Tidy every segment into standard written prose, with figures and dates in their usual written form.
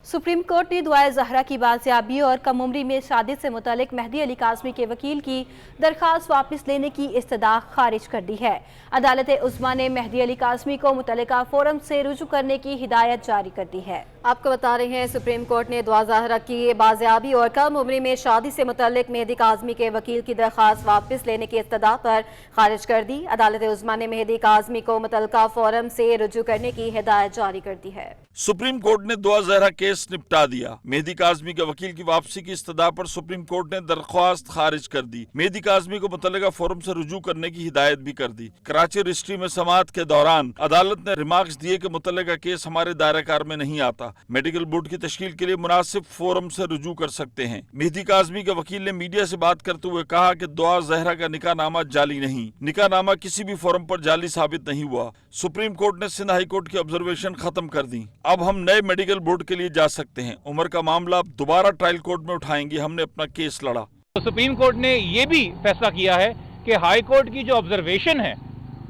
Supreme court ने दुआए ज़हरा की बाजियाबी और कम उम्री में शादी से मुतालिक मेहदी अली काज़मी के वकील की दरख्वास्त वापस लेने की इस्तदा खारिज कर दी है। अदालत उज़्मा ने मेहदी अली काज़मी को मुतल्लिका फोरम से रुजू करने की हिदायत जारी कर दी है। आपको बता रहे हैं, सुप्रीम कोर्ट ने दुआ ज़हरा की बाजियाबी और कम उम्री में शादी से मुतालिक मेहदी काज़मी के वकील की दरख्वास्त वापस लेने की इस्तदा पर खारिज कर दी। अदालत उज़्मा ने मेहदी काज़मी को मुतल्लिका फोरम से रुजू करने की हिदायत जारी कर दी है। सुप्रीम कोर्ट ने दुआ ज़हरा केस निपटा दिया। मेहदी काज़मी के वकील की वापसी की इस्तदा पर सुप्रीम कोर्ट ने दरख्वास्त खारिज कर दी। मेहदी काज़मी को मुतल्लिका फोरम से रुजू करने की हिदायत भी कर दी। कराची रजिस्ट्री में समाअत के दौरान अदालत ने रिमार्क्स दिए कि मुतल्लिका केस हमारे दायरा कार में नहीं आता। मेडिकल बोर्ड की तश्कील के लिए मुनासिब फोरम से रुजू कर सकते हैं। मेहदी काज़मी के वकील ने मीडिया से बात करते हुए कहा कि दुआ ज़हरा का निकाह नामा जाली नहीं, निकाह नामा किसी भी फोरम पर जाली साबित नहीं हुआ। सुप्रीम कोर्ट ने सिंध हाई कोर्ट की ऑब्जर्वेशन खत्म कर दी। अब हम नए मेडिकल बोर्ड के लिए जा सकते हैं। उम्र का मामला दोबारा ट्रायल कोर्ट में उठाएंगे। हमने अपना केस लड़ा। तो सुप्रीम कोर्ट ने ये भी फैसला किया है कि हाई कोर्ट की जो ऑब्जर्वेशन है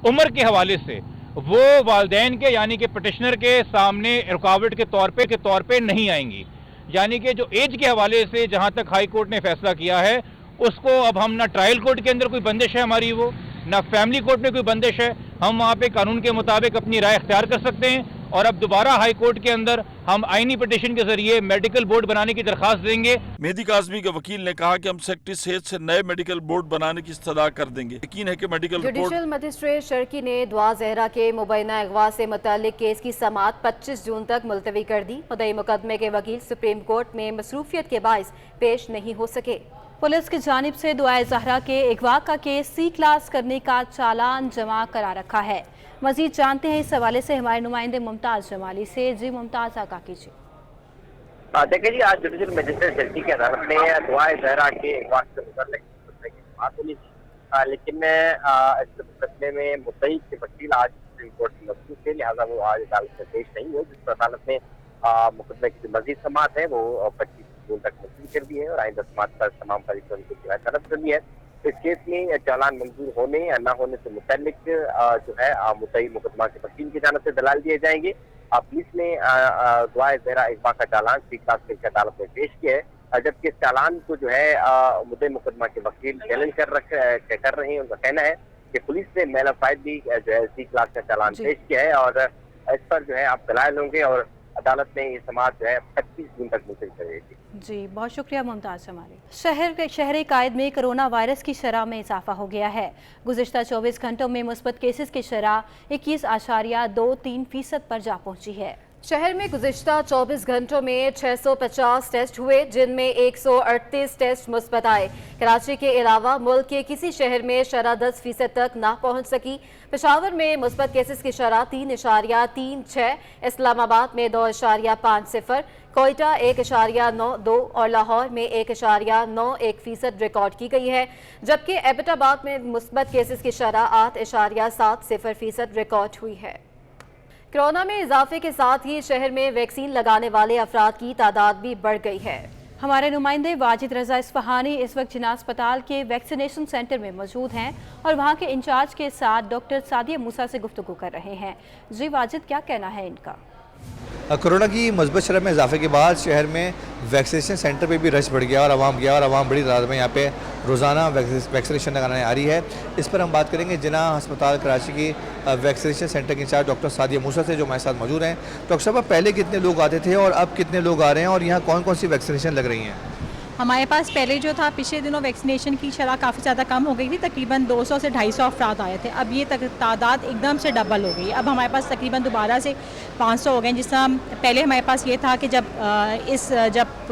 उम्र के हवाले से, वो वालिदैन के यानी कि पिटिशनर के सामने रुकावट के तौर पे नहीं आएंगी। यानी कि जो एज के हवाले से जहां तक हाई कोर्ट ने फैसला किया है, उसको अब हम ना ट्रायल कोर्ट के अंदर कोई बंदिश है हमारी, वो ना फैमिली कोर्ट में कोई बंदिश है। हम वहाँ पे कानून के मुताबिक अपनी राय इख्तियार कर सकते हैं और अब दोबारा हाई कोर्ट के अंदर हम आईनी पिटिशन के जरिए मेडिकल बोर्ड बनाने की दरखास्त देंगे। मेहदी काज़मी के वकील ने कहा कि हम सेक्रेटरी सेहत से नए मेडिकल बोर्ड बनाने की इस्तदा कर देंगे। यकीन है कि मेडिकल जुडिशल मजिस्ट्रेट शर्की ने दुआ ज़हरा के मुबैना अगवा से मुताल्लिक केस की समाअत 25 जून तक मुलतवी कर दी। मुद्दई मुकदमे के वकील सुप्रीम कोर्ट में मसरूफियत के बाइस पेश नहीं हो सके। पुलिस की जानिब से दुआए ज़हरा के अगवा का केस सी क्लास करने का चालान जमा करा रखा है। मजीद जानते हैं इस हवाले से हमारे नुमाइंदे मुमताज़ जमाली से। जी मुमताज़, आगा कीजिए। देखिए जी, आज जुडिशल मजिस्ट्रेट शर्की की अदालत ने दुआए ज़हरा के अगवा से मुताल्लिक मुकदमे की बात सुनी थी, लेकिन इस मुकदमे में मुद्दई के वकील आज सुप्रीम कोर्ट में मौजूद थे, लिहाजा वो आज अदालत में पेश नहीं हुए, जिस पर अदालत ने मुकदमे की जो मजीद समाअत है वो 25 जून तक मुलतवी कर दी है और आइंदा समाअत पर तमाम फरीकों की शिकायत तलब कर दी है। इस केस में चालान मंजूर होने या न होने से मुताल्लिक जो है मुद्दई मुकदमा के वकील की जानिब से दलाल दिए जाएंगे। पुलिस ने दुआए ज़हरा अगवा का चालान सी क्लास करके अदालत में पेश किया है, जबकि इस चालान को जो है मुद्दई मुकदमा के वकील चैलेंज कर रहे हैं। उनका कहना है कि पुलिस ने मेल ऑफ राइट भी जो है सी क्लास का चालान पेश किया है और इस पर जो है आप दलाल होंगे और अदालत ने ये समाअत जो है 25 जून तक मुलतवी कर दी। जी बहुत शुक्रिया मुमताज़ हमारे। शहर कायद में कोरोना वायरस की शरह में इजाफा हो गया है। गुज़िश्ता 24 घंटों में मुस्बत केसेस की शरह 21.23% पर जा पहुंची है। शहर में गुज़िश्ता 24 घंटों में 650 टेस्ट हुए, जिनमें 138 टेस्ट मुस्बत आए। कराची के अलावा मुल्क के किसी शहर में शरह 10% तक ना पहुंच सकी। पेशावर में मुस्बत केसेस की शरह 3.36, इस्लामाबाद में 2.50, कोयटा 1.92 और लाहौर में 1.91% रिकॉर्ड की गई है, जबकि एबटाबाद में मुस्बत केसेस की शरह 8.70% रिकॉर्ड हुई है। कोरोना में इजाफे के साथ ही शहर में वैक्सीन लगाने वाले अफराद की तादाद भी बढ़ गई है। हमारे नुमाइंदे वाजिद रजा इस्फहानी इस वक्त जिन्ना अस्पताल के वैक्सीनेशन सेंटर में मौजूद हैं और वहां के इंचार्ज के साथ डॉक्टर सादिया मूसा से गुफ्तगू कर रहे हैं। जी वाजिद, क्या कहना है इनका? कोरोना की मस्बत शरह में इजाफे के बाद शहर में वैक्सीनेशन सेंटर पे भी रश बढ़ गया और आवाम बड़ी तादाद में यहाँ पे रोज़ाना वैक्सीनेशन लगाने आ रही है। इस पर हम बात करेंगे जिन्ना अस्पताल कराची की वैक्सीनेशन सेंटर के इंचार्ज डॉक्टर सादिया मूसा से, जो हमारे साथ मौजूद हैं। डॉक्टर साहब, पहले कितने लोग आते थे और अब कितने लोग आ रहे हैं और यहाँ कौन कौन सी वैक्सीनेशन लग रही हैं? हमारे पास पहले जो था, पिछले दिनों वैक्सीनेशन की शरह काफ़ी ज़्यादा कम हो गई थी, तकरीबन 200 से 250 अफराद आए थे। अब ये तादाद एकदम से डबल हो गई। अब हमारे पास तकरीबन दोबारा से 500 हो गए। जिस तरह पहले हमारे पास ये था कि जब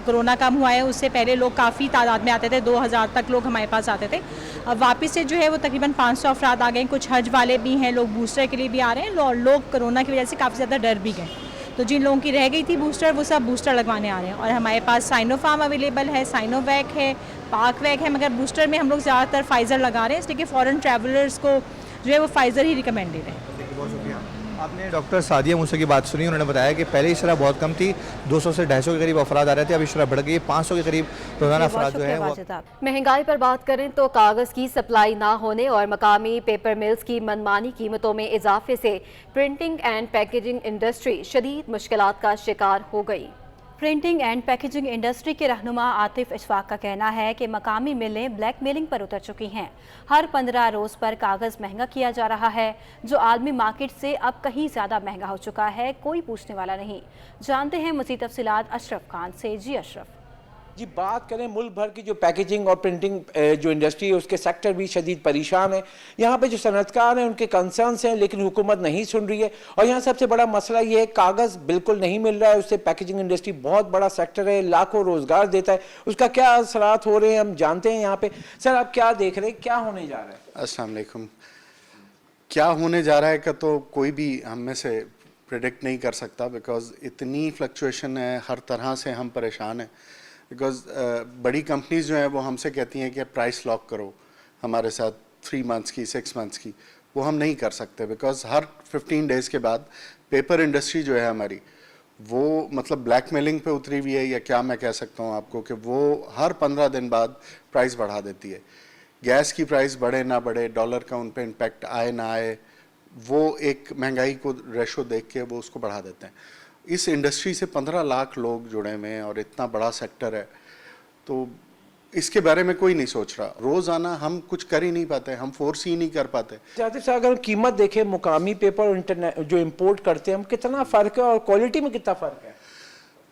कोरोना कम हुआ है उससे पहले लोग काफ़ी तादाद में आते थे, 2000 तक लोग हमारे पास आते थे। अब वापस से जो है वो तकरीबन 500 अफराद आ गए। कुछ हज वाले भी हैं, लोग बूस्टर के लिए भी आ रहे हैं। लोग कोरोना की वजह से काफ़ी ज़्यादा डर भी गए, तो जिन लोगों की रह गई थी बूस्टर, वो सब बूस्टर लगवाने आ रहे हैं। और हमारे पास साइनोफार्म अवेलेबल है, साइनोवैक है, पाकवैक है, मगर बूस्टर में हम लोग ज़्यादातर फाइज़र लगा रहे हैं, इसलिए कि फॉरेन ट्रैवलर्स को जो है वो फाइज़र ही रिकमेंडेड है। बहुत शुक्रिया। आपने डॉक्टर सादिया मूसा की बात सुनी। उन्होंने बताया कि पहले ही शरह बहुत कम थी, 200 से 250 के करीब अफराद आ रहे थे, अभी शरह बढ़ गई, 500 के करीब रोजाना अफराद जो है वो। महंगाई पर बात करें तो कागज़ की सप्लाई ना होने और मकामी पेपर मिल्स की मनमानी कीमतों में इजाफे से प्रिंटिंग एंड पैकेजिंग इंडस्ट्री शदीद मुश्किलात का शिकार हो गई। प्रिंटिंग एंड पैकेजिंग इंडस्ट्री के रहनुमा आतिफ इशफाक का कहना है कि मकामी मिलें ब्लैकमेलिंग पर उतर चुकी हैं। हर 15 रोज़ पर कागज़ महंगा किया जा रहा है, जो आलमी मार्केट से अब कहीं ज़्यादा महंगा हो चुका है। कोई पूछने वाला नहीं। जानते हैं मज़ीद तफसीलात अशरफ खान से। जी अशरफ जी, बात करें मुल्क भर की जो पैकेजिंग और प्रिंटिंग जो इंडस्ट्री है उसके सेक्टर भी शदीद परेशान है। यहाँ पे जो सनअतकार हैं उनके कंसर्न्स हैं, लेकिन हुकूमत नहीं सुन रही है। और यहाँ सबसे बड़ा मसला ये है, कागज़ बिल्कुल नहीं मिल रहा है। उससे पैकेजिंग इंडस्ट्री बहुत बड़ा सेक्टर है, लाखों रोज़गार देता है। उसका क्या असरात हो रहे हैं हम जानते हैं यहाँ पे। सर, आप क्या देख रहे हैं, क्या होने जा रहा है? अस्सलाम वालेकुम। क्या होने जा रहा है का तो कोई भी हम में से प्रेडिक्ट नहीं कर सकता, बिकॉज इतनी फ्लक्चुएशन है, हर तरह से हम परेशान हैं। बिकॉज बड़ी कंपनीज जो हैं वो हमसे कहती हैं कि प्राइस लॉक करो हमारे साथ 3 मंथ्स की, 6 मंथ्स की। वो हम नहीं कर सकते, बिकॉज हर 15 डेज़ के बाद पेपर इंडस्ट्री जो है हमारी, वो मतलब ब्लैकमेलिंग पे उतरी हुई है, या क्या मैं कह सकता हूँ आपको कि वो हर 15 दिन बाद प्राइस बढ़ा देती है। गैस की प्राइस बढ़े ना बढ़े, डॉलर का उन पर इम्पेक्ट आए ना आए, वो एक महंगाई को रेशो देख के वो उसको बढ़ा देते हैं। इस इंडस्ट्री से 15 लाख लोग जुड़े हुए हैं और इतना बड़ा सेक्टर है, तो इसके बारे में कोई नहीं सोच रहा। रोज़ाना हम कुछ कर ही नहीं पाते, हम फोर्स ही नहीं कर पाते। जाते से अगर कीमत देखें मुकामी पेपर और इंटरनेट जो इंपोर्ट करते हैं, हम कितना फ़र्क है और क्वालिटी में कितना फ़र्क है?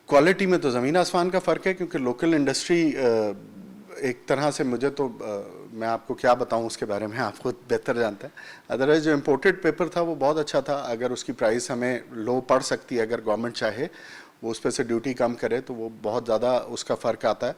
क्वालिटी में तो ज़मीन आसमान का फ़र्क है, क्योंकि लोकल इंडस्ट्री एक तरह से, मुझे तो मैं आपको क्या बताऊं उसके बारे में, आप खुद बेहतर जानते हैं। अदरवाइज जो इम्पोर्टेड पेपर था वो बहुत अच्छा था। अगर उसकी प्राइस हमें लो पड़ सकती है, अगर गवर्नमेंट चाहे वो उस पर से ड्यूटी कम करे, तो वो बहुत ज़्यादा उसका फ़र्क आता है।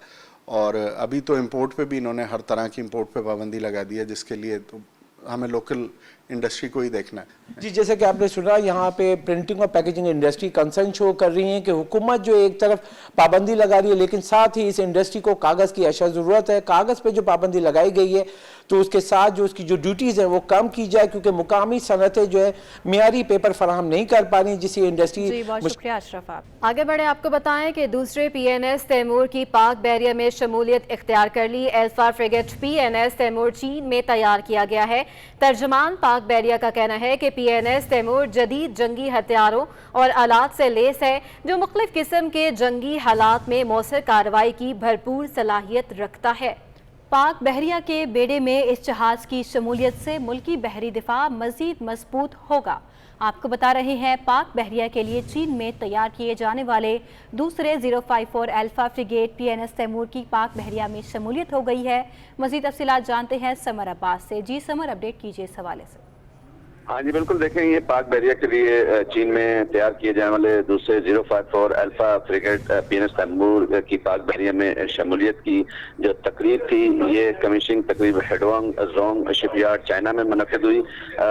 और अभी तो इंपोर्ट पे भी इन्होंने हर तरह की इंपोर्ट पे पाबंदी लगा दी है, जिसके लिए तो हमें लोकल इंडस्ट्री को ही देखना है। जी, जैसे कि आपने सुना, यहाँ पे प्रिंटिंग और पैकेजिंग इंडस्ट्री कंसर्न शो कर रही है कि हुकूमत जो एक तरफ पाबंदी लगा रही है, लेकिन साथ ही इस इंडस्ट्री को कागज़ की अशद ज़रूरत है। कागज़ पे जो पाबंदी लगाई गई है, तो उसके साथ जो उसकी जो ड्यूटीज़ हैं वो कम की जाए, क्योंकि मुकामी सनतें जो है मियारी पेपर फराहम नहीं कर पा रही, जिससे इंडस्ट्री। जी, बहुत शुक्रिया अशरफ। आप आगे बढ़े, आपको बताएं कि दूसरे PNS तैमूर की पाक बहरिया में शमूलियत इख्तियार कर ली। अल्फा फ्रिगेट PNS तैमूर चीन में तैयार किया गया है। तर्जमान पाक बहरिया का कहना है कि PNS तैमूर जदीद जंगी हथियारों और आलात से लेस है, जो मुख्तलिफ किस्म के जंगी हालात में मौसर कार्रवाई की भरपूर सलाहियत रखता है। पाक बहरिया के बेड़े में इस जहाज़ की शमूलियत से मुल्की बहरी दिफा मज़ीद मजबूत होगा। आपको बता रहे हैं, पाक बहरिया के लिए चीन में तैयार किए जाने वाले दूसरे 054 अल्फा फ्रिगेट PNS तैमूर की पाक बहरिया में शमूलियत हो गई है। मज़ीद तफसीलात जानते हैं समर अब्बास से। जी समर, अपडेट कीजिए इस हवाले से। हाँ जी बिल्कुल, देखें ये पाक बहरिया के लिए चीन में तैयार किए जाने वाले दूसरे 054 अल्फा फ्रिगेट PNS तैमूर की पाक बहरिया में शमूलियत की जो तकरीब थी, ये कमीशनिंग तकरीब हेडवांग जोंग शिपयार्ड चाइना में मुनक्किद हुई,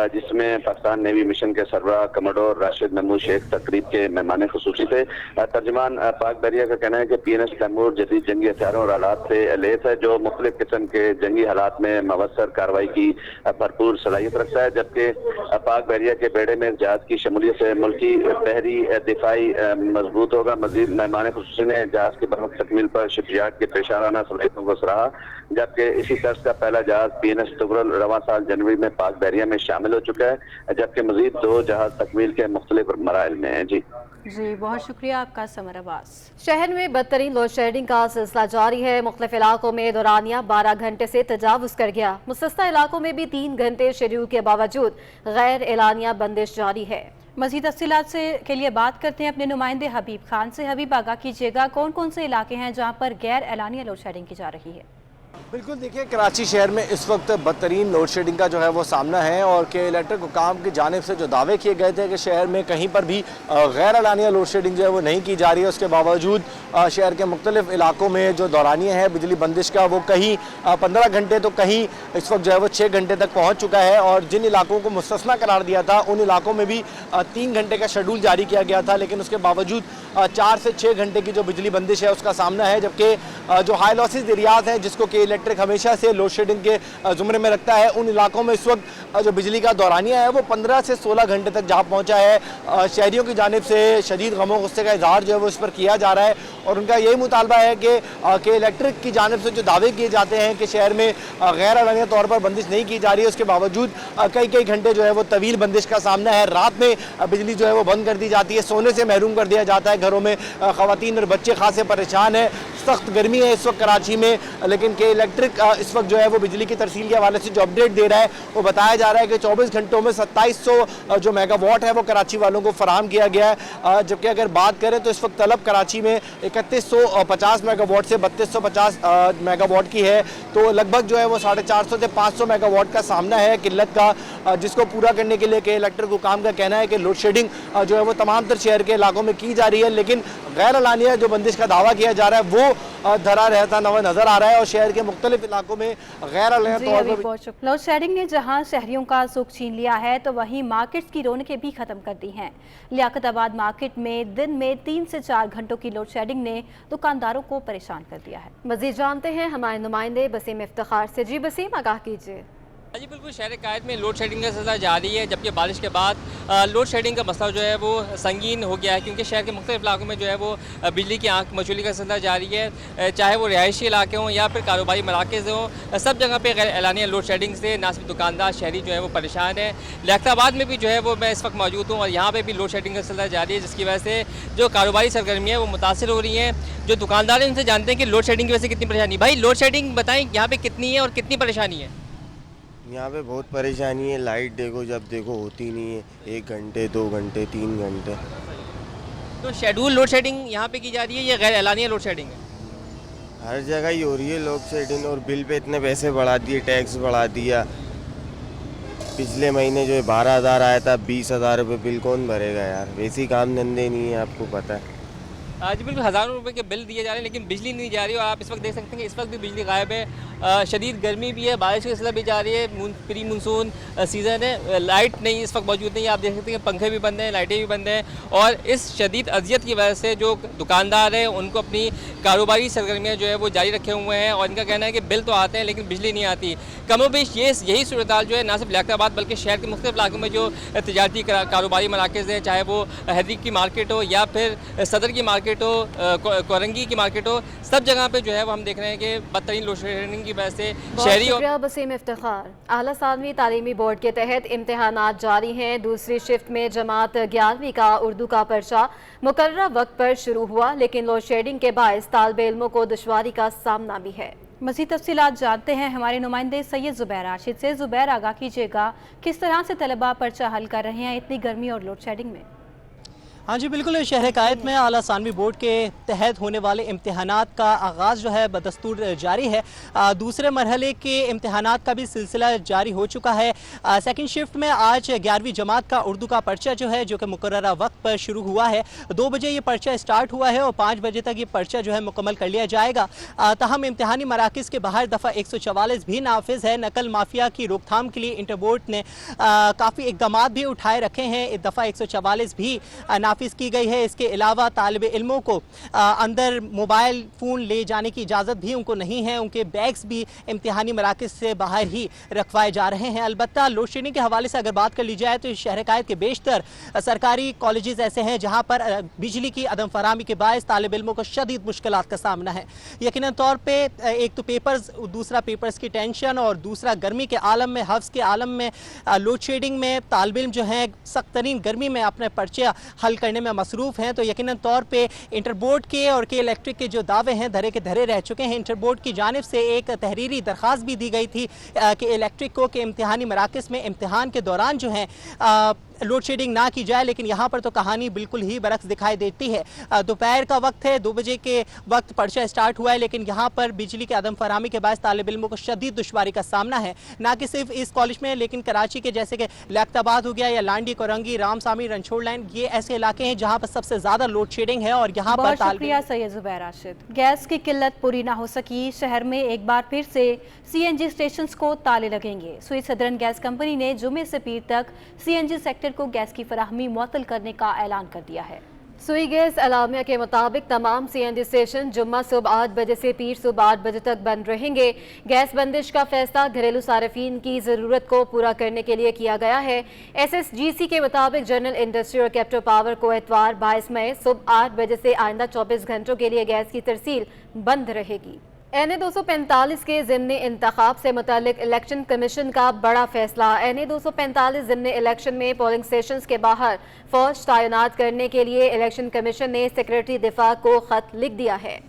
जिसमें पाकिस्तान नेवी मिशन के सरबराह कमोडोर राशिद महमूद शेख तकरीब के मेहमान खुसूसी थे। तर्जमान पाक बहरिया का कहना है कि PNS तैमूर जदीद जंगी हथियारों और आलात से लैस है, जो मुख्तलिफ किस्म के जंगी हालात में मवसर कार्रवाई की भरपूर सलाहियत रखता है। जबकि पाक बहरिया के बेड़े में जहाज की शमूलियत से मुल्की बहरी दिफाई मजबूत होगा। मजीद मेहमान खुसूसी ने जहाज की बरवक्त तकमील पर शिपयार्ड के पेशाराना सलाहियतों को सराहा, जबकि इसी तर्ज का पहला जहाज PNS तुगरल रवां साल जनवरी में पाक बहरिया में शामिल हो चुका है, जबकि मजीद 2 जहाज तकमील के मुख्तलिफ मराइल में हैं। जी बहुत शुक्रिया आपका समर अब्बास। शहर में बदतरीन लोड शेडिंग का सिलसिला जारी है। मुख्तलिफ इलाकों में दौरानिया 12 घंटे से तजावुज़ कर गया। मुस्तस्ना इलाकों में भी 3 घंटे शेड्यूल के बावजूद गैर एलानिया बंदिश जारी है। मज़ीद तफसीलात से के लिए बात करते हैं अपने नुमाइंदे हबीब खान से। हबीब, आगाह कीजिएगा, कौन कौन से इलाके हैं जहाँ पर गैर एलानिया लोड शेडिंग की जा रही है? बिल्कुल, देखिए कराची शहर में इस वक्त बदतरीन लोड शेडिंग का जो है वो सामना है, और के इलेक्ट्रिक हुकाम की जानिब से जो दावे किए गए थे कि शहर में कहीं पर भी गैर एलानिया लोड शेडिंग जो है वो नहीं की जा रही है, उसके बावजूद शहर के मुख्तलिफ इलाकों में जो दौरानिया है बिजली बंदिश का, वो कहीं 15 घंटे तो कहीं इस वक्त जो है वो 6 घंटे तक पहुँच चुका है। और जिन इलाकों को मुस्तस्ना करार दिया था उन इलाकों में भी 3 घंटे का शेड्यूल जारी किया गया था, लेकिन उसके बावजूद 4 से 6 घंटे की जो बिजली बंदिश है उसका सामना है। जबकि जो हाई लॉसेस एरियाज हैं, जिसको कि इलेक्ट्रिक हमेशा से लोड शेडिंग के ज़ुमरे में रखता है। उन इलाकों में इस वक्त जो बिजली का दौरानिया है वो 15 से 16 घंटे तक जा पहुँचा है। शहरियों की जानिब से शदीद गमो गुस्से का इजहार जो है वो इस पर किया जा रहा है और उनका यही मुतालबा है कि इलेक्ट्रिक की जानिब से जो दावे किए जाते हैं कि शहर में गैर एलानिया तौर पर बंदिश नहीं की जा रही है, उसके बावजूद कई घंटे जो है वो तवील बंदिश का सामना है। रात में बिजली जो है वो बंद कर दी जाती है, सोने से महरूम कर दिया जाता है। घरों में ख़वातीन और बच्चे खासे परेशान हैं। सख्त गर्मी है इस वक्त कराची में, लेकिन के इलेक्ट्रिक इस वक्त जो है वो बिजली की तरसील के हवाले से जो अपडेट दे रहा है वो बताया जा रहा है कि 24 घंटों में 2700 जो मेगावाट है वो कराची वालों को फराहम किया गया है। जबकि अगर बात करें तो इस वक्त तलब कराची में 3150 मेगावाट से 3250 मेगावाट की है, तो लगभग जो है वो 450 से 500 मेगावाट का सामना है किल्लत का, जिसको पूरा करने के लिए के इलेक्ट्रिक हुकाम का कहना है कि लोड शेडिंग जो है वो तमाम तर शहर के इलाकों में की जा रही है, लेकिन गैर एलानिया जो बंदिश का दावा किया जा रहा है वो धरा रहता नज़र आ रहा है और शहर के मुख्तलिफ इलाकों में गैर एलानिया तौर पर लोड शेडिंग ने जहां शहरियों का सुख छीन लिया है तो वहीं मार्केट्स की रौनकें भी खत्म कर दी हैं। लियाकताबाद मार्केट में दिन में 3 से 4 घंटों की लोड शेडिंग ने दुकानदारों को परेशान कर दिया है। मजीद जानते हैं हमारे नुमाइंदे बसीम इफ्तिखार से। जी बसीम, आगाह कीजिए। जी बिल्कुल, शहर कायद में लोड शेडिंग का सिलसिला जारी है, जबकि बारिश के बाद लोड शेडिंग का मसला जो है वो संगीन हो गया है, क्योंकि शहर के मुख्तलिफ इलाकों में जो है वो बिजली की आंख मचोली का सिलसिला जारी है। चाहे वो रिहायशी इलाके हों या फिर कारोबारी मराकज़ हों, सब जगह पे गैर एलानिया लोड शेडिंग से ना सिर्फ दुकानदार शहरी जो है वो परेशान है। लियाकताबाद में भी जो है वो मैं इस वक्त मौजूद हूँ और यहाँ पर भी लोड शेडिंग का सिलसिला जारी है, जिसकी वजह से जो कारोबारी सरगर्मियाँ वो मुतासर हो रही हैं। जो दुकानदार हैं उनसे जानते हैं कि लोड शेडिंग की वजह से कितनी परेशानी। भाई लोड शेडिंग बताएँ यहाँ पर कितनी है और कितनी परेशानी है? यहाँ पे बहुत परेशानी है। लाइट देखो जब देखो होती नहीं है, 1 घंटे 2 घंटे 3 घंटे। तो शेड्यूल लोड शेडिंग यहाँ पे की जा रही है या गैर एलानिया लोड शेडिंग है? हर जगह ही हो रही है लोड शेडिंग, और बिल पे इतने पैसे बढ़ा दिए, टैक्स बढ़ा दिया। पिछले महीने जो है 12,000 आया था, 20,000 रुपये बिल कौन भरेगा यार? वैसे ही काम धंधे नहीं है, आपको पता है। जी बिल्कुल, हज़ारों रुपए के बिल दिए जा रहे हैं लेकिन बिजली नहीं जा रही। और आप इस वक्त देख सकते हैं कि इस वक्त भी बिजली गायब है। शदीद गर्मी भी है, बारिश का सिलसिला भी जारी है, प्री मानसून सीज़न है। लाइट नहीं इस वक्त मौजूद नहीं है, आप देख सकते हैं पंखे भी बंद हैं, लाइटें भी बंद हैं। और इस शदीद अजियत की वजह से जो दुकानदार हैं उनको अपनी कारोबारी सरगर्मियाँ जो है वो जारी रखे हुए हैं और इनका कहना है कि बिल तो आते हैं लेकिन बिजली नहीं आती। कमोबेश यही सूरत हाल जो है ना सिर्फ लियाकताबाद बल्कि शहर के मुख्तलिफ इलाकों में जो तजारती कारोबारी मराकज़ हैं, चाहे वो हैदरी की मार्केट हो या फिर सदर की मार्केट हो, कोरंगी की मार्केट हो, सब जगह पे जो है वो हम देख रहे हैं कि बदतरीन लोड शेडिंग की वजह से शहरी शुक्रिया बसीम इफ्तिखार। आला सानवी तालीमी बोर्ड के तहत इम्तिहानात जारी हैं। दूसरी शिफ्ट में जमात 11वीं का उर्दू का पर्चा मुकर्रर वक्त पर शुरू हुआ, लेकिन लोड शेडिंग के बायस तालिबे इल्मों को दुश्वारी का सामना भी है। मज़ीद तफसीलात जानते हैं हमारे नुमाइंदे सैयद ज़ुबैर राशिद से। ज़ुबैर, आगाह कीजिएगा, किस तरह से तलबा पर्चा हल कर रहे हैं इतनी गर्मी और लोड शेडिंग में? हाँ जी बिल्कुल, शहर कायद में आला सानवी बोर्ड के तहत होने वाले इम्तिहानात का आगाज़ जो है बदस्तूर जारी है। दूसरे मरहले के इम्तिहानात का भी सिलसिला जारी हो चुका है। सेकंड शिफ्ट में आज 11वीं जमात का उर्दू का पर्चा जो है जो कि मुकर्ररा वक्त पर शुरू हुआ है। 2 बजे ये पर्चा स्टार्ट हुआ है और 5 बजे तक ये पर्चा जो है मुकम्मल कर लिया जाएगा। ताहम इम्तिहानी मराकज़ के बाहर दफ़ा 144 भी नाफिज है। नकल माफिया की रोकथाम के लिए इंटर बोर्ड ने काफ़ी इक़दाम भी उठाए रखे हैं। दफ़ा 144 भी नाफिज की गई है। इसके अलावा तालिबे इल्मों को अंदर मोबाइल फ़ोन ले जाने की इजाज़त भी उनको नहीं है। उनके बैग्स भी इम्तिहानी मराकज़ से बाहर ही रखवाए जा रहे हैं। अलबत्ता लोड शेडिंग के हवाले से अगर बात कर ली जाए तो शहर कायद के बेशतर सरकारी कॉलेजेस ऐसे हैं जहाँ पर बिजली की अदम फराहमी के बायस तालिबे इल्मों को शदीद मुश्किलात का सामना है। यकीनन तौर पर एक तो पेपर्स, दूसरा पेपर्स की टेंशन और दूसरा गर्मी के आलम में, हफ्स के आलम में, लोड शेडिंग में तालिबे इल्म जो हैं सख्त तरीन गर्मी में अपने पर्चे हल करने में मसरूफ़ हैं। तो यकीनन तौर पे इंटर बोर्ड के और के इलेक्ट्रिक के जो दावे हैं धरे के धरे रह चुके हैं। इंटर बोर्ड की जानिब से एक तहरीरी दरख्वास्त भी दी गई थी कि इलेक्ट्रिक को के इम्तिहानी मराकज़ में इम्तिहान के दौरान जो है लोड शेडिंग ना की जाए, लेकिन यहाँ पर तो कहानी बिल्कुल ही बरक्स दिखाई देती है। दोपहर का वक्त है, 2 बजे के वक्त पर्चा स्टार्ट हुआ है, लेकिन यहाँ पर बिजली के अदम फराहमी के बाद तालिब इल्मों को शदीद दुश्वारी का सामना है। ना कि सिर्फ इस कॉलेज में लेकिन कराची के जैसे कि लियाकताबाद हो गया या लांडी, कोरंगी, रामसामी, रनछोड़ लाइन, ये ऐसे इलाके हैं जहाँ पर सबसे ज़्यादा लोड शेडिंग है। और यहाँ पर शुक्रिया सैयद ज़ुबैर राशिद। गैस की किल्लत पूरी ना हो सकी, शहर में एक बार फिर से CNG स्टेशन को ताले लगेंगे। सुई सदरन गैस कंपनी ने जुमे से पीर तक CNG सेक्टर को गैस की फराहमी मुअत्तल करने का ऐलान कर दिया है। सुई गैस अलामिया के मुताबिक तमाम CNG स्टेशन जुम्मा सुबह 8 बजे से पीर सुबह 8 बजे तक बंद रहेंगे। गैस बंदिश का फैसला घरेलू सार्फिन की ज़रूरत को पूरा करने के लिए किया गया है। SSGC के मुताबिक जनरल इंडस्ट्री और कैप्टो पावर को एतवार 22 मई सुबह 8 बजे से आइंदा 24 घंटों के लिए गैस की तरसील बंद रहेगी। NA 245 के ज़िम्नी इंतखाब से मुतालिक इलेक्शन कमीशन का बड़ा फैसला। NA 245 ज़िम्नी इलेक्शन में पोलिंग स्टेशंस के बाहर फौज तैनात करने के लिए इलेक्शन कमीशन ने सेक्रेटरी दिफा को खत लिख दिया है।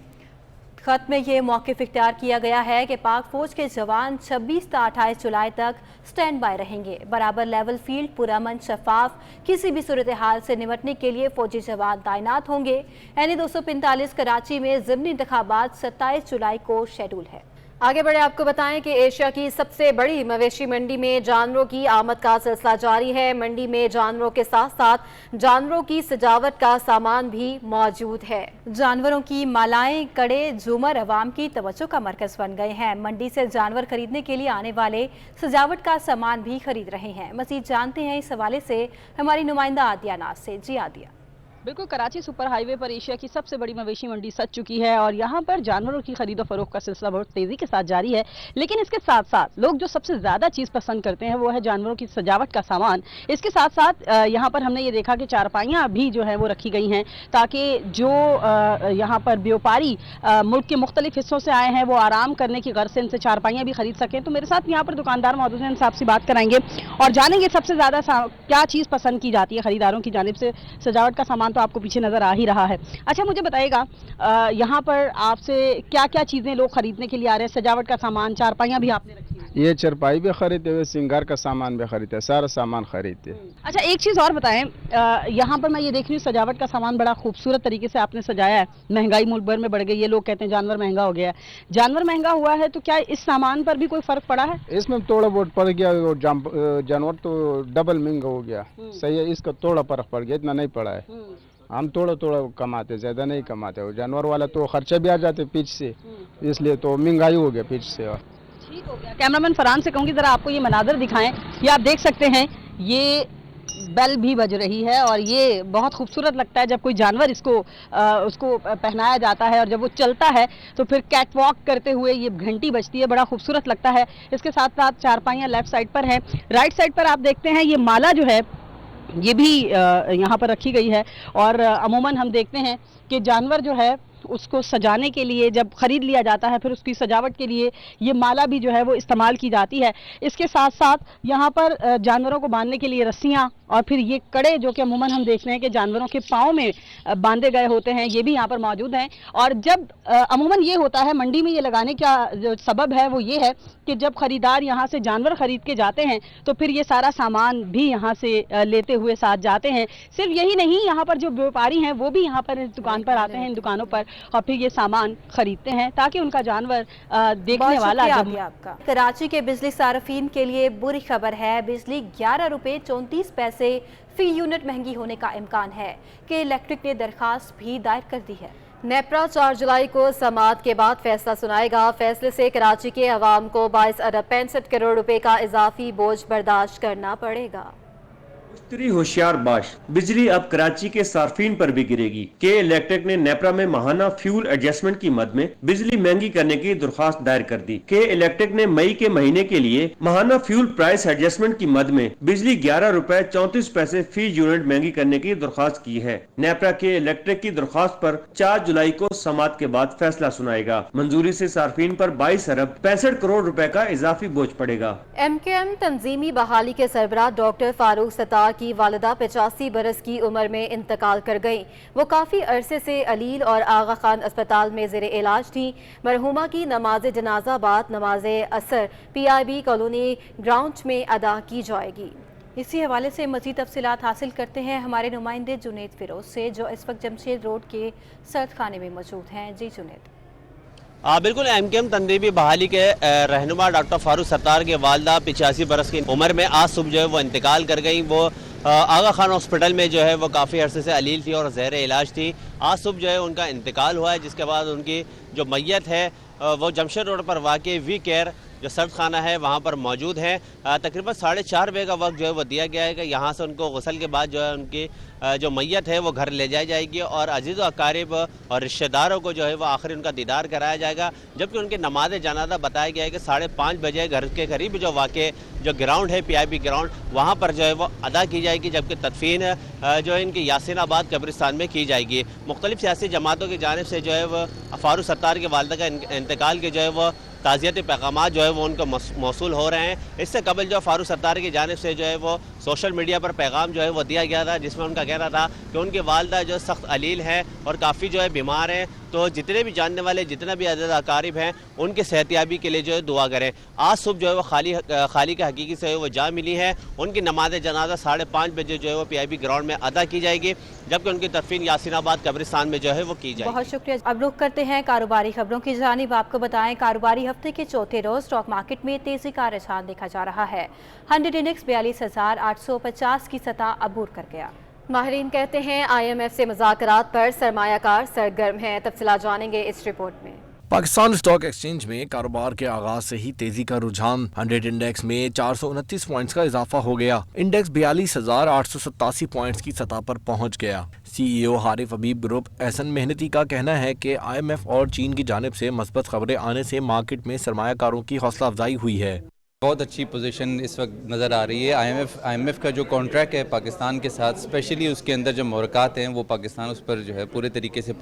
खत में ये मौक़िफ़ इख्तियार किया गया है कि पाक फ़ौज के जवान 26 से 28 जुलाई तक स्टैंड बाय रहेंगे। बराबर लेवल फील्ड पुरअमन शफाफ किसी भी सूरत हाल से निपटने के लिए फ़ौजी जवान तैनात होंगे। NA 245 कराची में ज़िमनी इंतखाबात 27 जुलाई को शेड्यूल है। आगे बढ़े आपको बताएं कि एशिया की सबसे बड़ी मवेशी मंडी में जानवरों की आमद का सिलसिला जारी है। मंडी में जानवरों के साथ साथ जानवरों की सजावट का सामान भी मौजूद है। जानवरों की मालाएं, कड़े, झूमर अवाम की तवज्जो का मरकज बन गए हैं। मंडी से जानवर खरीदने के लिए आने वाले सजावट का सामान भी खरीद रहे हैं। मज़ीद जानते हैं इस हवाले से हमारी नुमाइंदा आदिया नाज से। जी आदिया। बिल्कुल, कराची सुपर हाईवे पर एशिया की सबसे बड़ी मवेशी मंडी सज चुकी है और यहाँ पर जानवरों की खरीदो फरोख्त का सिलसिला बहुत तेज़ी के साथ जारी है। लेकिन इसके साथ साथ लोग जो सबसे ज़्यादा चीज़ पसंद करते हैं वो है जानवरों की सजावट का सामान। इसके साथ साथ यहाँ पर हमने ये देखा कि चारपाइयाँ भी जो है वो रखी गई हैं ताकि जो यहाँ पर व्यापारी मुल्क के मुख्तलिफ हिस्सों से आए हैं वो आराम करने की गर्ज से इनसे चारपाइयाँ भी खरीद सकें। तो मेरे साथ यहाँ पर दुकानदार मौजूद हैं, इनसे आपसे बात कराएंगे और जानेंगे सबसे ज़्यादा क्या चीज़ पसंद की जाती है खरीदारों की जानिब से। सजावट का सामान तो आपको पीछे नजर आ ही रहा है। अच्छा, मुझे बताइएगा यहाँ पर आपसे क्या क्या चीजें लोग खरीदने के लिए आ रहे हैं? सजावट का सामान, चारपाइयाँ भी आपने रखी हैं? ये चारपाई भी खरीदते हुए, सिंगार का सामान भी खरीदते, सारा सामान खरीदते। अच्छा, एक चीज और बताएं, यहाँ पर मैं ये देख रही हूँ सजावट का सामान बड़ा खूबसूरत तरीके से आपने सजाया है। महंगाई मुल्क भर में बढ़ गई है, लोग कहते हैं जानवर महंगा हो गया है। जानवर महंगा हुआ है तो क्या इस सामान पर भी कोई फर्क पड़ा है? इसमें थोड़ा बहुत पड़ गया, जानवर तो डबल महंगा हो गया। सही है, इसका थोड़ा फर्क पड़ गया, इतना नहीं पड़ा है। हम थोड़ा थोड़ा कमाते, ज्यादा नहीं कमाते। और जानवर वाला तो खर्चा भी आ जाते पीछ से, इसलिए तो महंगाई हो गया पीछ से। और ठीक हो गया। कैमरामैन फरहान से कहूँगी जरा आपको ये मनाजर दिखाएं। ये आप देख सकते हैं, ये बेल भी बज रही है और ये बहुत खूबसूरत लगता है जब कोई जानवर उसको पहनाया जाता है और जब वो चलता है तो फिर कैट वॉक करते हुए ये घंटी बजती है, बड़ा खूबसूरत लगता है। इसके साथ साथ चारपाइयाँ लेफ्ट साइड पर हैं। राइट साइड पर आप देखते हैं ये माला जो है ये भी यहाँ पर रखी गई है। और अमूमन हम देखते हैं कि जानवर जो है उसको सजाने के लिए जब ख़रीद लिया जाता है फिर उसकी सजावट के लिए ये माला भी जो है वो इस्तेमाल की जाती है। इसके साथ साथ यहाँ पर जानवरों को बांधने के लिए रस्सियाँ और फिर ये कड़े जो कि अमूमन हम देखते हैं कि जानवरों के पाँव में बांधे गए होते हैं, ये भी यहाँ पर मौजूद हैं। और जब अमूमन ये होता है, मंडी में ये लगाने का जो सबब है वो ये है कि जब ख़रीदार यहाँ से जानवर ख़रीद के जाते हैं तो फिर ये सारा सामान भी यहाँ से लेते हुए साथ जाते हैं। सिर्फ यही नहीं, यहाँ पर जो व्यापारी हैं वो भी यहाँ पर इस दुकान पर आते हैं, इन दुकानों पर, और फिर ये सामान खरीदते हैं ताकि उनका जानवर देखने वाला। आपका कराची के बिजली सार्फिन के लिए बुरी खबर है। बिजली 11 रुपये 34 पैसे फी यूनिट महंगी होने का इम्कान है कि इलेक्ट्रिक ने दरखास्त भी दायर कर दी है। नेपरा 4 जुलाई को समाअत के बाद फैसला सुनाएगा। फैसले से कराची के अवाम को 22 अरब 65 करोड़ रुपए का इजाफी बोझ बर्दाश्त करना पड़ेगा। मुश्तरी होशियार बाश, बिजली अब कराची के सार्फिन पर भी गिरेगी। के इलेक्ट्रिक ने नेपरा में माहाना फ्यूल एडजस्टमेंट की मद में बिजली महंगी करने की दरख्वास्त दायर कर दी। के इलेक्ट्रिक ने मई के महीने के लिए माहाना फ्यूल प्राइस एडजस्टमेंट की मद में बिजली 11 रुपए 34 पैसे फी यूनिट महंगी करने की दरख्वास्त की है। नेपरा के इलेक्ट्रिक की दरख्वास्त पर 4 जुलाई को समाअत के बाद फैसला सुनाएगा। मंजूरी से सार्फिन पर 22 अरब 65 करोड़ रुपए का इजाफी बोझ पड़ेगा। MKM तंजीमी बहाली के सरबराह डॉक्टर फारूक सत्तार की वालिदा 85 बरस की उम्र में इंतकाल कर गईं। वो काफ़ी अरसे से अलील और आगा खान अस्पताल में ज़ेरे इलाज थी। मरहुमा की नमाज जनाजा बाद नमाज असर PIB कॉलोनी ग्राउंड में अदा की जाएगी। इसी हवाले से मज़ीद तफसीलात हासिल करते हैं हमारे नुमाइंदे जुनेद फिरोज से, जो इस वक्त जमशेद रोड के सर्द खाने में मौजूद हैं। जी जुनेद। बिल्कुल, MKM तंजीमी बहाली के रहनुमा डॉक्टर फारूक सत्तार के वालदा 85 बरस की उम्र में आज सुबह जो है वो इंतकाल कर गई। वो आगा खान हॉस्पिटल में जो है वो काफ़ी अरसे से अलील थी और ज़ेर इलाज थी। آج صبح جو ہے ان کا انتقال ہوا ہے، جس کے بعد ان کی جو میت ہے وہ جمشید روڈ پر واقع وی کیئر جو سرد خانہ ہے وہاں پر موجود ہیں۔ تقریباً 4:30 بجے کا وقت جو ہے وہ دیا گیا ہے کہ یہاں سے ان کو غسل کے بعد جو ہے ان کی جو میت ہے وہ گھر لے جائی جائے گی اور عزیز و اقارب اور رشتہ داروں کو جو ہے وہ آخری ان کا دیدار کرایا جائے گا، جبکہ ان کی نماز جنازہ بتایا گیا ہے کہ 5:30 بجے گھر کے قریب جو واقع جو گراؤنڈ ہے PIB گراؤنڈ وہاں پر جو ہے وہ ادا کی جائے گی، جبکہ تدفین جو ہے ان کی یاسین آباد قبرستان میں کی جائے گی۔ مختلف سیاسی جماعتوں کی جانب سے جو ہے وہ فاروق ستار کے والدہ کا انتقال کے جو ہے وہ تعزیتی پیغامات جو ہے وہ ان کو موصول ہو رہے ہیں۔ اس سے قبل جو فاروق ستار کی جانب سے جو ہے وہ سوشل میڈیا پر پیغام جو ہے وہ دیا گیا تھا، جس میں ان کا کہنا تھا کہ ان کی والدہ جو سخت علیل ہیں اور کافی جو ہے بیمار ہیں، تو جتنے بھی جاننے والے جتنا بھی عزیز اقارب ہیں ان کے صحتیابی کے لیے جو ہے دعا کریں۔ آج صبح جو ہے وہ خالی کا حقیقی سے وہ جا ملی ہے، ان کی نماز جنازہ 5:30 بجے جو ہے وہ PIB گراؤنڈ میں ادا کی جائے گی، جبکہ ان کی تدفین یاسین آباد قبرستان میں جو ہے وہ کی جائے گی۔ بہت شکریہ۔ اب رخ کرتے ہیں کاروباری خبروں کی جانب۔ آپ کو بتائیں کاروباری ہفتے کے چوتھے روز اسٹاک مارکیٹ میں تیزی کا رجحان دیکھا جا رہا ہے۔ 100 انڈیکس 42,850 کی سطح عبور کر گیا۔ ماہرین کہتے ہیں IMF سے مذاکرات پر سرمایہ کار سرگرم ہیں، تفصیلات جانیں گے اس رپورٹ میں۔ پاکستان اسٹاک ایکسچینج میں کاروبار کے آغاز سے ہی تیزی کا رجحان 100 انڈیکس میں 429 پوائنٹس کا اضافہ ہو گیا۔ انڈیکس 42,887 پوائنٹس کی سطح پر پہنچ گیا۔ CEO حارث حبیب گروپ احسن محنتی کا کہنا ہے کہ IMF اور چین کی جانب سے مثبت خبریں آنے سے مارکیٹ میں سرمایہ کاروں کی حوصلہ افزائی ہوئی ہے۔ بہت اچھی پوزیشن اس وقت نظر آ رہی ہے۔ IMF کا جو کانٹریکٹ ہے پاکستان کے ساتھ، اسپیشلی اس کے اندر جو محرکات ہیں وہ پاکستان اس پر جو ہے پورے طریقے سے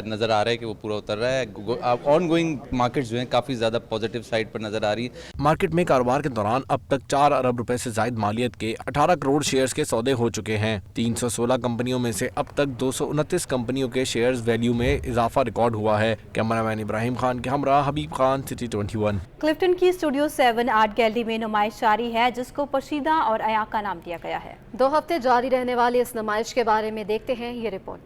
نظر آ رہا ہے کہ وہ پورا اتر رہا ہے۔ آن گوئنگ مارکیٹ جو ہیں کافی زیادہ پازیٹیو سائڈ پر نظر آ رہی ہے۔ مارکیٹ میں کاروبار کے دوران اب تک 4 ارب روپے سے زائد مالیت کے 18 کروڑ شیئرز کے سودے ہو چکے ہیں۔ 316 کمپنیوں میں سے اب تک 229 کمپنیوں کے شیئرز ویلیو میں اضافہ ریکارڈ ہوا ہے۔ کیمرامین ابراہیم خان کے ہمراہ حبیب خان، سٹی 21۔ کلفٹن کی اسٹوڈیو 7 آرٹ گیلری میں نمائش جاری ہے جس کو پوشیدہ اور عیاں کا نام دیا گیا ہے۔ 2 ہفتے جاری رہنے والی اس نمائش کے بارے میں دیکھتے ہیں یہ رپورٹ۔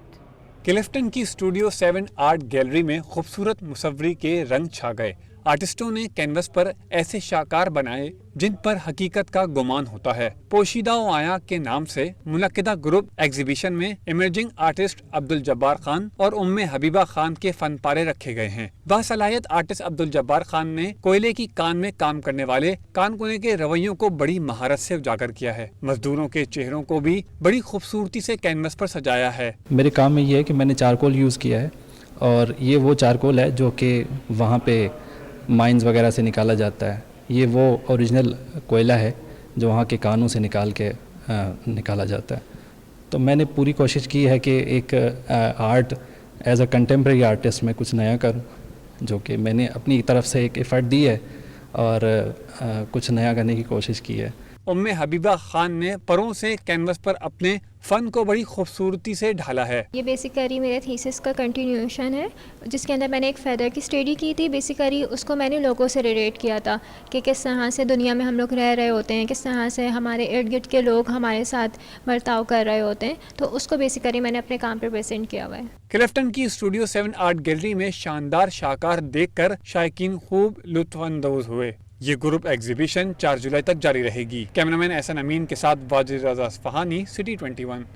کلفٹن کی اسٹوڈیو 7 آرٹ گیلری میں خوبصورت مصوری کے رنگ چھا گئے۔ آرٹسٹوں نے کینوس پر ایسے شاہکار بنائے جن پر حقیقت کا گمان ہوتا ہے۔ پوشیدہ و عیاں کے نام سے منعقدہ گروپ ایگزیبیشن میں ایمرجنگ آرٹسٹ عبدالجبار خان اور حبیبہ خان کے فن پارے رکھے گئے ہیں۔ باصلاحیت آرٹسٹ عبدالجبار خان نے کوئلے کی کان میں کام کرنے والے کان کونے کے رویوں کو بڑی مہارت سے اجاگر کیا ہے۔ مزدوروں کے چہروں کو بھی بڑی خوبصورتی سے کینوس پر سجایا ہے۔ میرے کام میں یہ ہے کہ میں نے چارکول یوز کیا ہے، اور یہ وہ چارکول ہے جو کہ وہاں پہ مائنز وغیرہ سے نکالا جاتا ہے۔ یہ وہ اوریجنل کوئلہ ہے جو وہاں کے کانوں سے نکال کے نکالا جاتا ہے۔ تو میں نے پوری کوشش کی ہے کہ ایک art as a contemporary artist میں کچھ نیا کروں، جو کہ میں نے اپنی طرف سے ایک ایفرٹ دی ہے اور کچھ نیا کرنے کی کوشش کی ہے۔ حبیبہ خان نے پروں سے کینوس پر اپنے فن کو بڑی خوبصورتی سے ڈھالا ہے۔ یہ بیسیکلی میرے تھیسس کا کنٹینیوشن ہے، جس کے اندر میں نے ایک فیدر کی اسٹڈی کی تھی۔ بیسیکلی اس کو میں نے لوگوں سے ریلیٹ کیا تھا کہ کس طرح سے دنیا میں ہم لوگ رہ رہے ہوتے ہیں، کس طرح سے ہمارے ارد گرد کے لوگ ہمارے ساتھ برتاؤ کر رہے ہوتے ہیں، تو اس کو بیسیکلی میں نے اپنے کام پہ پریزنٹ کیا ہوا ہے۔ کلفٹن کی اسٹوڈیو 7 آرٹ گیلری میں شاندار شاہکار دیکھ کر شائقین خوب لطف اندوز ہوئے۔ یہ گروپ ایگزیبیشن 4 جولائی تک جاری رہے گی۔ کیمرامین احسن امین کے ساتھ واجد رضا اصفہانی، سٹی 21۔